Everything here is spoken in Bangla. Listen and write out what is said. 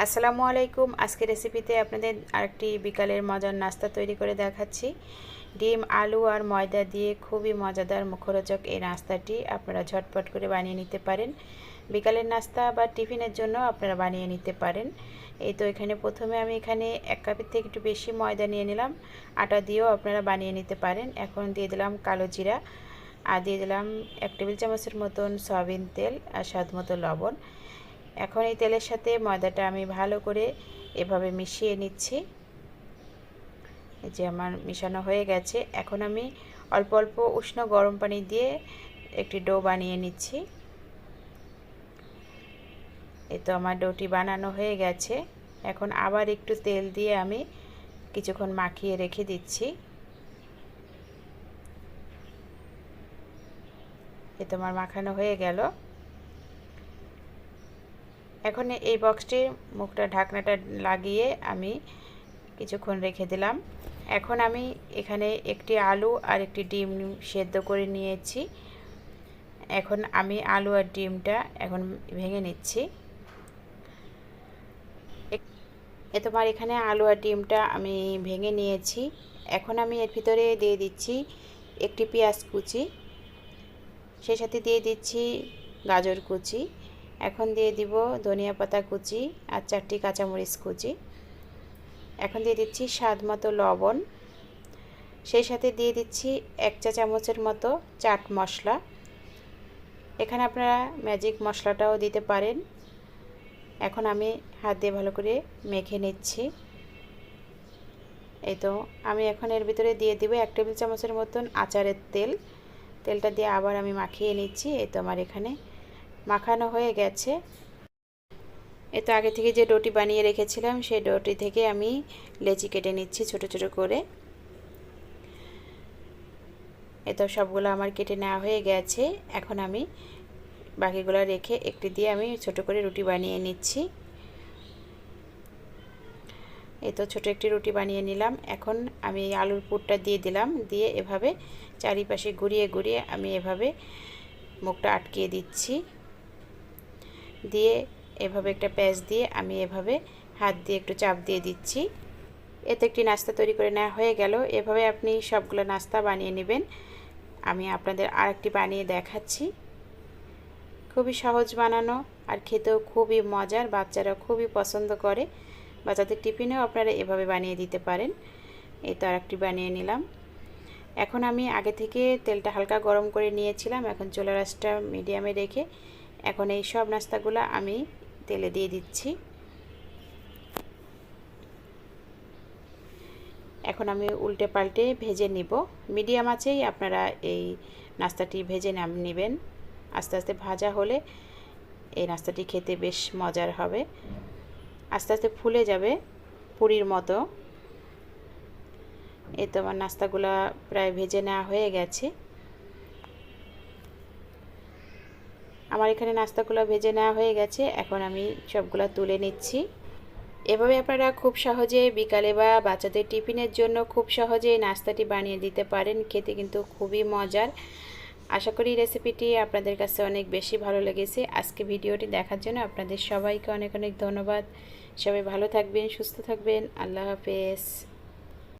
আসসালামু আলাইকুম। আজকের রেসিপিতে আপনাদের আরেকটি বিকালের মজার নাস্তা তৈরি করে দেখাচ্ছি। ডিম, আলু আর ময়দা দিয়ে খুবই মজাদার মুখরোচক এই নাস্তাটি আপনারা ঝটপট করে বানিয়ে নিতে পারেন। বিকালের নাস্তা বা টিফিনের জন্য আপনারা বানিয়ে নিতে পারেন। এই তো এখানে প্রথমে আমি এখানে 1 কাপের থেকে একটু বেশি ময়দা নিয়ে নিলাম। আটা দিয়েও আপনারা বানিয়ে নিতে পারেন। এখন দিয়ে দিলাম কালো জিরা আর দিয়ে দিলাম 1 টেবিল চামচের মতন সয়াবিন তেল আর স্বাদ মতো লবণ। এখন এই তেলের সাথে ময়দাটা আমি ভালো করে এভাবে মিশিয়ে নিচ্ছি। এই যে আমার মিশানো হয়ে গেছে। এখন আমি অল্প অল্প উষ্ণ গরম পানি দিয়ে একটি ডো বানিয়ে নিচ্ছি। এই তো আমার ডোটি বানানো হয়ে গেছে। এখন আবার একটু তেল দিয়ে আমি কিছুক্ষণ মাখিয়ে রেখে দিচ্ছি। এই তো আমার মাখানো হয়ে গেল। এখন এই বক্সটির মুখটা ঢাকনাটা লাগিয়ে আমি কিছুক্ষণ রেখে দিলাম। এখন আমি এখানে একটি আলু আর একটি ডিম সেদ্ধ করে নিয়েছি। এখন আমি আলু আর ডিমটা এখন ভেঙে নিচ্ছি। তোমার এখানে আলু আর ডিমটা আমি ভেঙে নিয়েছি। এখন আমি এর ভিতরে দিয়ে দিচ্ছি একটি পেঁয়াজ কুচি, সেই সাথে দিয়ে দিচ্ছি গাজর কুচি। এখন দিয়ে দিব ধনিয়া পাতা কুচি আর 4টি কাঁচামরিচ কুচি। এখন দিয়ে দিচ্ছি স্বাদ মতো লবণ, সেই সাথে দিয়ে দিচ্ছি 1 চা চামচের মতো চাট মশলা। এখানে আপনারা ম্যাজিক মশলাটাও দিতে পারেন। এখন আমি হাত দিয়ে ভালো করে মেখে নিচ্ছি। এই তো আমি এখন এর ভিতরে দিয়ে দিব 1 টেবিল চামচের মতন আচারের তেল। তেলটা দিয়ে আবার আমি মাখিয়ে নিচ্ছি। এই তো আমার এখানে মাখানো হয়ে গেছে। এই তো আগে থেকে যে ডোটি বানিয়ে রেখেছিলাম সেই ডোটি থেকে আমি লেচি কেটে নিচ্ছি ছোট ছোট করে। এই তো সবগুলো আমার কেটে নেওয়া হয়ে গেছে। এখন আমি বাকিগুলো রেখে একটি দিয়ে আমি ছোট করে রুটি বানিয়ে নিচ্ছি। এই তো ছোট একটি রুটি বানিয়ে নিলাম। এখন আমি আলুর পুরটা দিয়ে দিলাম, দিয়ে এভাবে চারিপাশে ঘুরিয়ে ঘুরিয়ে আমি এভাবে মুখটা আটকিয়ে দিচ্ছি। দিয়ে এভাবে একটা প্যাচ দিয়ে আমি এভাবে হাত দিয়ে একটু চাপ দিয়ে দিচ্ছি। এতে একটি নাস্তা তৈরি করে নেওয়া হয়ে গেল। এভাবে আপনি সবগুলো নাস্তা বানিয়ে নেবেন। আমি আপনাদের আরেকটি বানিয়ে দেখাচ্ছি। খুবই সহজ বানানো আর খেতেও খুবই মজার, বাচ্চারা খুবই পছন্দ করে। বাচ্চাদের টিফিনেও আপনারা এভাবে বানিয়ে দিতে পারেন। এই তো আরেকটি বানিয়ে নিলাম। এখন আমি আগে থেকে তেলটা হালকা গরম করে নিয়েছিলাম। এখন চুলার আঁচটা মিডিয়ামে রেখে এখন এই সব নাস্তাগুলো আমি তেলে দিয়ে দিচ্ছি। এখন আমি উল্টে পাল্টে ভেজে নিব। মিডিয়াম আঁচেই আপনারা এই নাস্তাটি ভেজে নেবেন। আস্তে আস্তে ভাজা হলে এই নাস্তাটি খেতে বেশ মজার হবে। আস্তে আস্তে ফুলে যাবে পুরির মতো। এই তো আমার নাস্তাগুলো প্রায় ভেজে নেওয়া হয়ে গেছে। আমার এখানে নাস্তাগুলো ভেজে নেওয়া হয়ে গেছে। এখন আমি সবগুলো তুলে নিচ্ছি। এভাবে আপনারা খুব সহজে বিকালে বা বাচ্চাদের টিফিনের জন্য খুব সহজেই নাস্তাটি বানিয়ে দিতে পারেন। খেতে কিন্তু খুবই মজার। আশা করি রেসিপিটি আপনাদের কাছে অনেক বেশি ভালো লেগেছে। আজকে ভিডিওটি দেখার জন্য আপনাদের সবাইকে অনেক অনেক ধন্যবাদ। সবাই ভালো থাকবেন, সুস্থ থাকবেন। আল্লাহ হাফেজ।